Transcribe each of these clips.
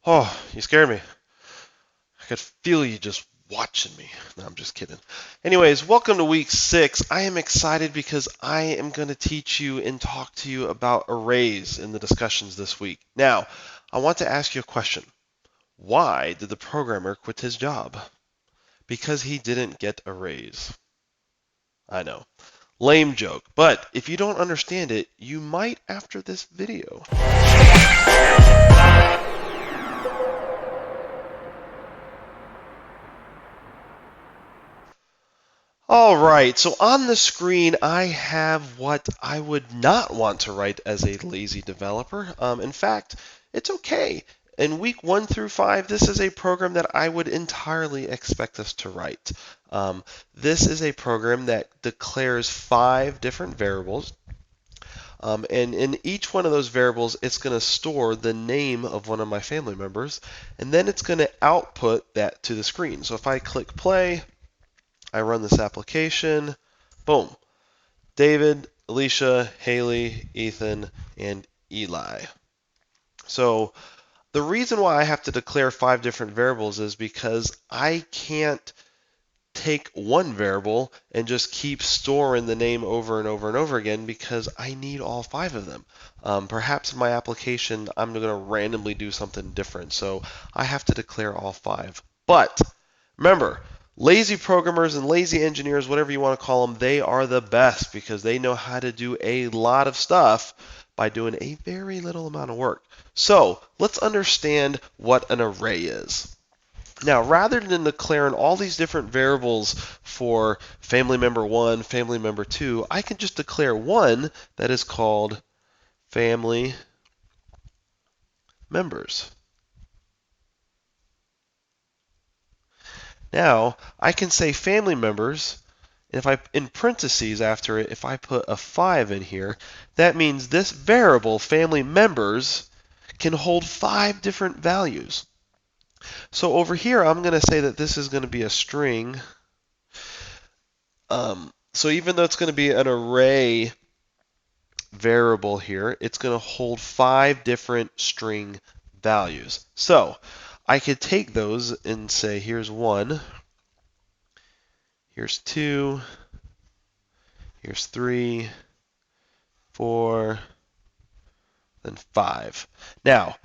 Oh, you scared me. I could feel you just watching me. No, I'm just kidding. Anyways, welcome to week 6. I am excited because I am going to teach you and talk to you about arrays in the discussions this week. Now, I want to ask you a question. Why did the programmer quit his job? Because he didn't get a raise. I know. Lame joke. But if you don't understand it, you might after this video. All right, so on the screen, I have what I would not want to write as a lazy developer. In fact, it's okay. In week 1 through 5, this is a program that I would entirely expect us to write. This is a program that declares 5 different variables. And in each one of those variables, it's going to store the name of one of my family members, and then it's going to output that to the screen. So if I click play, I run this application, boom, David, Alicia, Haley, Ethan, and Eli. So the reason why I have to declare 5 different variables is because I can't take one variable and just keep storing the name over and over and over again because I need all 5 of them. Perhaps in my application, I'm going to randomly do something different, so I have to declare all 5. But remember, lazy programmers and lazy engineers, whatever you want to call them, they are the best because they know how to do a lot of stuff by doing a very little amount of work. So let's understand what an array is. Now, rather than declaring all these different variables for family member 1, family member 2, I can just declare one that is called family members. Now, I can say family members, and if I, in parentheses after it, if I put a 5 in here, that means this variable, family members, can hold 5 different values. So over here, I'm going to say that this is going to be a string. So even though it's going to be an array variable here, it's going to hold 5 different string values. So I could take those and say, here's 1, here's 2, here's 3, 4, then 5. Now,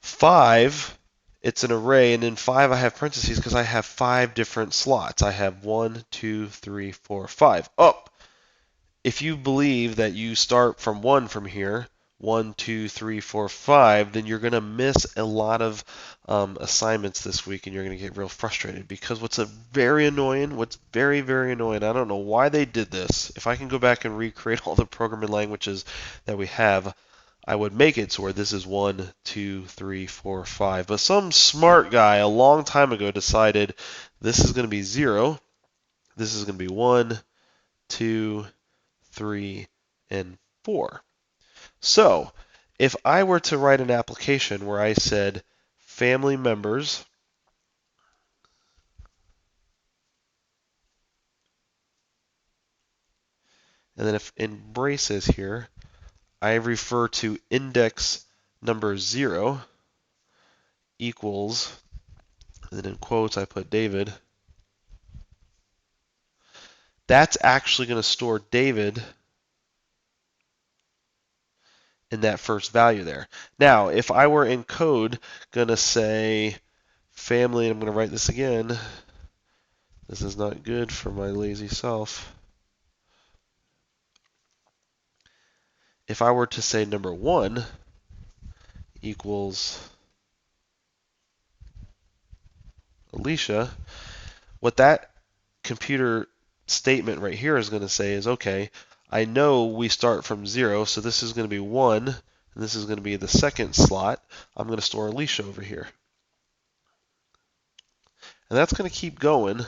5, it's an array, and in 5 I have parentheses because I have 5 different slots. I have 1, 2, 3, 4, 5. Oh, if you believe that you start from 1 from here, 1, 2, 3, 4, 5, then you're going to miss a lot of assignments this week and you're going to get real frustrated because what's very annoying, what's very, very annoying, I don't know why they did this. If I can go back and recreate all the programming languages that we have, I would make it so where this is 1, 2, 3, 4, 5. But some smart guy a long time ago decided this is going to be 0, this is going to be 1, 2, 3, and 4. So if I were to write an application where I said family members, and then if in braces here, I refer to index number 0 equals, and then in quotes I put David, that's actually going to store David in that first value there. Now, if I were in code going to say family, and I'm going to write this again, this is not good for my lazy self. If I were to say number 1 equals Alicia, what that computer statement right here is going to say is, okay, I know we start from 0, so this is going to be 1, and this is going to be the second slot. I'm going to store Alicia over here. And that's going to keep going.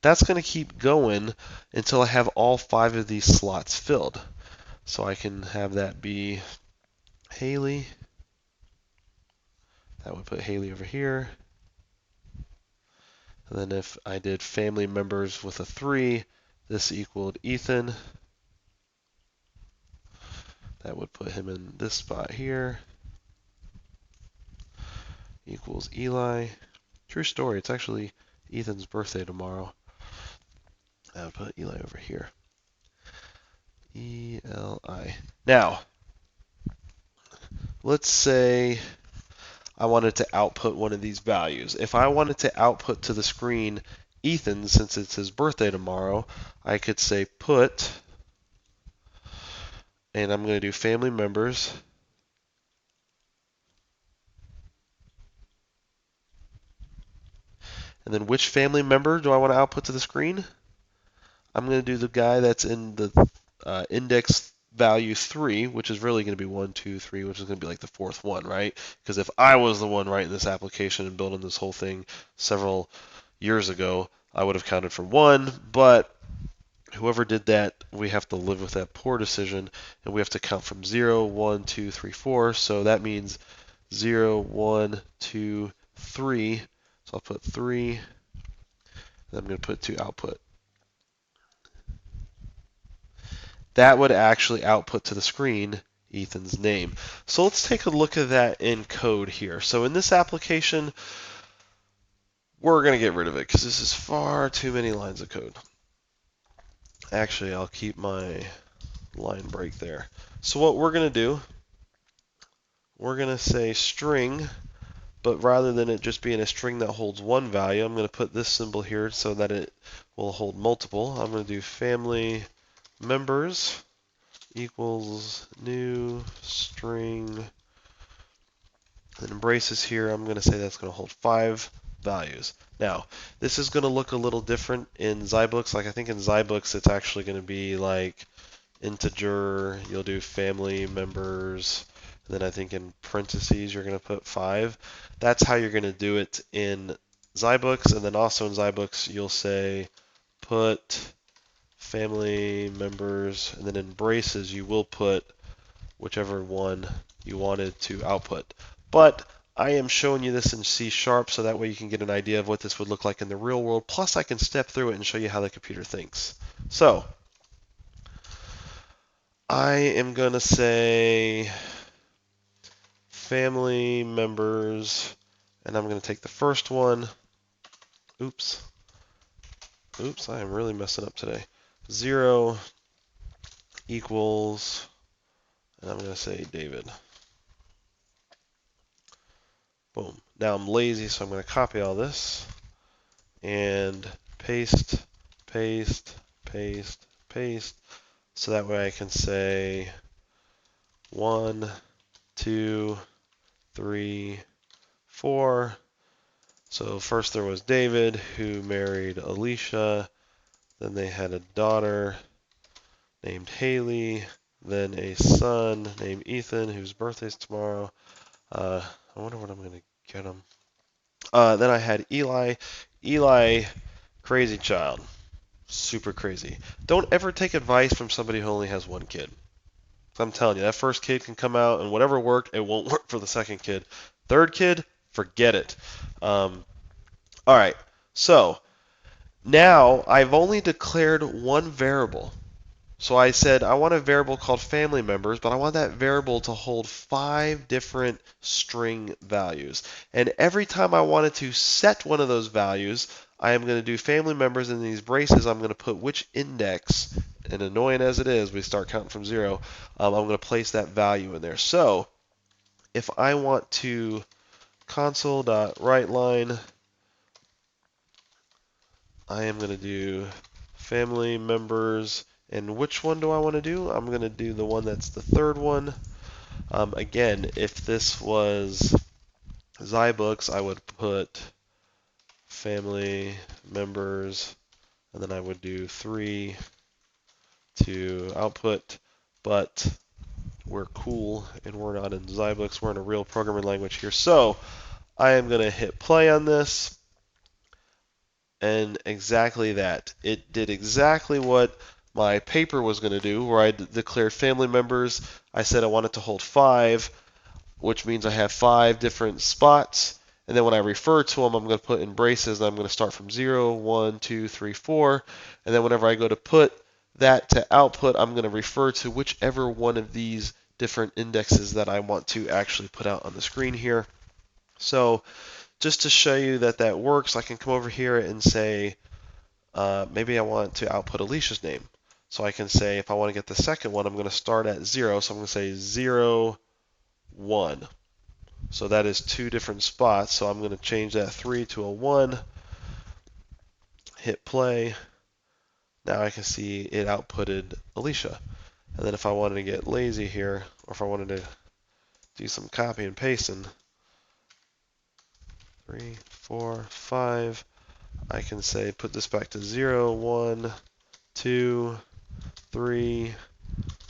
That's going to keep going until I have all 5 of these slots filled. So I can have that be Haley. That would put Haley over here. And then if I did family members with a 3, This equaled Ethan. That would put him in this spot here. Equals Eli. True story, it's actually Ethan's birthday tomorrow. I would put Eli over here. E-L-I. Now, let's say I wanted to output one of these values. If I wanted to output to the screen Ethan, since it's his birthday tomorrow, I could say put, and I'm going to do family members. And then which family member do I want to output to the screen? I'm going to do the guy that's in the index value 3, which is really going to be 1, 2, 3, which is going to be like the fourth one, right? Because if I was the one writing this application and building this whole thing several years ago, I would have counted for 1, but whoever did that, we have to live with that poor decision, and we have to count from 0, 1, 2, 3, 4. So that means 0, 1, 2, 3. So I'll put 3, and I'm going to put 2 output. That would actually output to the screen Ethan's name. So let's take a look at that in code here. So in this application, we're going to get rid of it because this is far too many lines of code. Actually, I'll keep my line break there. So what we're going to do, we're going to say string, but rather than it just being a string that holds one value, I'm going to put this symbol here so that it will hold multiple. I'm going to do family members equals new string, and embraces here, I'm going to say that's going to hold 5 values. Now, this is going to look a little different in Zybooks. Like I think in Zybooks it's actually going to be like integer, you'll do family members, and then I think in parentheses you're going to put 5. That's how you're going to do it in Zybooks, and then also in Zybooks you'll say put family members, and then in braces you will put whichever one you wanted to output. But I am showing you this in C# so that way you can get an idea of what this would look like in the real world. Plus I can step through it and show you how the computer thinks. So I am going to say family members, and I'm going to take the first one. Oops, I am really messing up today. 0 equals, and I'm going to say David. Boom. Now I'm lazy, so I'm going to copy all this and paste, paste, paste, paste. So that way I can say 1, 2, 3, 4. So first there was David who married Alicia. Then they had a daughter named Haley. Then a son named Ethan whose birthday's tomorrow. I wonder what I'm going to get him. Then I had Eli. Eli, crazy child. Super crazy. Don't ever take advice from somebody who only has one kid. I'm telling you, that first kid can come out and whatever worked, it won't work for the second kid. Third kid, forget it. All right, so now I've only declared one variable. So I said I want a variable called family members, but I want that variable to hold 5 different string values. And every time I wanted to set one of those values, I am going to do family members in these braces. I'm going to put which index, and annoying as it is, we start counting from 0, I'm going to place that value in there. So if I want to console.writeLine, I am going to do family members. And which one do I want to do? I'm going to do the one that's the third one. Again, if this was Zybooks, I would put family members, and then I would do 3 to output. But we're cool, and we're not in Zybooks. We're in a real programming language here. So I am going to hit play on this. And exactly that. It did exactly what my paper was going to do, where I declared family members. I said I wanted to hold 5, which means I have 5 different spots. And then when I refer to them, I'm going to put in braces, and I'm going to start from 0, 1, 2, 3, 4. And then whenever I go to put that to output, I'm going to refer to whichever one of these different indexes that I want to actually put out on the screen here. So just to show you that that works, I can come over here and say, maybe I want to output Alicia's name. So I can say, if I want to get the second one, I'm going to start at 0. So I'm going to say 0, 1. So that is 2 different spots. So I'm going to change that 3 to a 1. Hit play. Now I can see it outputted Alicia. And then if I wanted to get lazy here, or if I wanted to do some copy and pasting, 3, 4, 5, I can say put this back to 0, 1, 2, 3,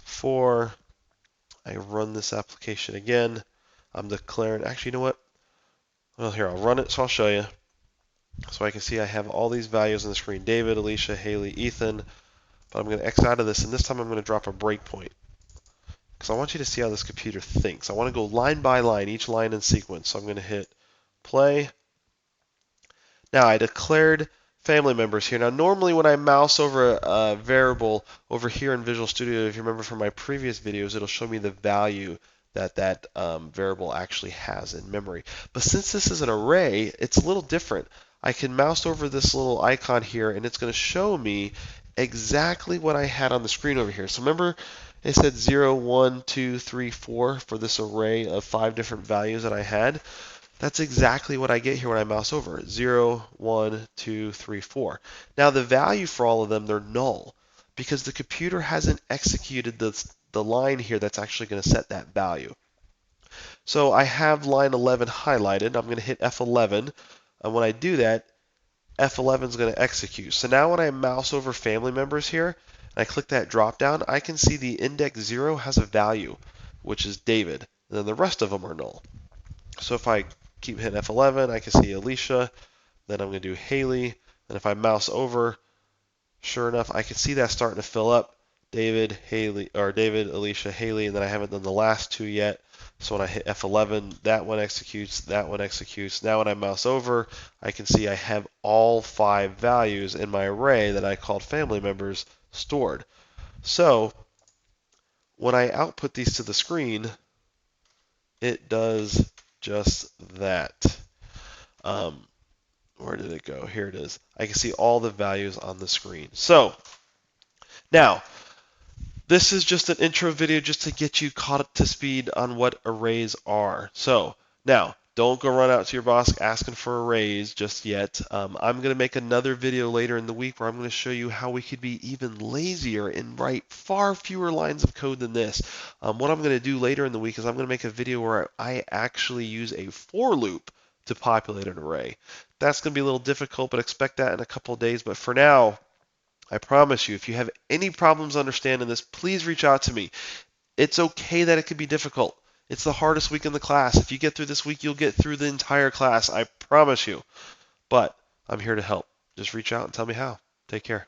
4. I run this application again. I'm declaring, actually, you know what? Well, here, I'll run it so I'll show you. So I can see I have all these values on the screen: David, Alicia, Haley, Ethan. But I'm going to X out of this, and this time I'm going to drop a breakpoint, because I want you to see how this computer thinks. I want to go line by line, each line in sequence. So I'm going to hit play. Now I declared family members here. Now normally when I mouse over a variable over here in Visual Studio, if you remember from my previous videos, it'll show me the value that that variable actually has in memory. But since this is an array, it's a little different. I can mouse over this little icon here, and it's going to show me exactly what I had on the screen over here. So remember, it said 0, 1, 2, 3, 4 for this array of 5 different values that I had. That's exactly what I get here when I mouse over it. 0, 1, 2, 3, 4. Now the value for all of them, they're null, because the computer hasn't executed the line here that's actually going to set that value. So I have line 11 highlighted. I'm going to hit F11. And when I do that, F11 is going to execute. So now when I mouse over family members here, and I click that drop down, I can see the index 0 has a value, which is David. And then the rest of them are null. So if I keep hitting F11, I can see Alicia. Then I'm going to do Haley. And if I mouse over, sure enough, I can see that starting to fill up. David, Haley, or David, Alicia, Haley, and then I haven't done the last 2 yet. So when I hit F11, that one executes, that one executes. Now when I mouse over, I can see I have all 5 values in my array that I called family members stored. So when I output these to the screen, it does just that. Where did it go? Here it is. I can see all the values on the screen. So now, this is just an intro video just to get you caught up to speed on what arrays are. So now, don't go run out to your boss asking for a raise just yet. I'm going to make another video later in the week where I'm going to show you how we could be even lazier and write far fewer lines of code than this. What I'm going to do later in the week is I'm going to make a video where I actually use a for loop to populate an array. That's going to be a little difficult, but expect that in a couple of days. But for now, I promise you, if you have any problems understanding this, please reach out to me. It's okay that it could be difficult. It's the hardest week in the class. If you get through this week, you'll get through the entire class. I promise you. But I'm here to help. Just reach out and tell me how. Take care.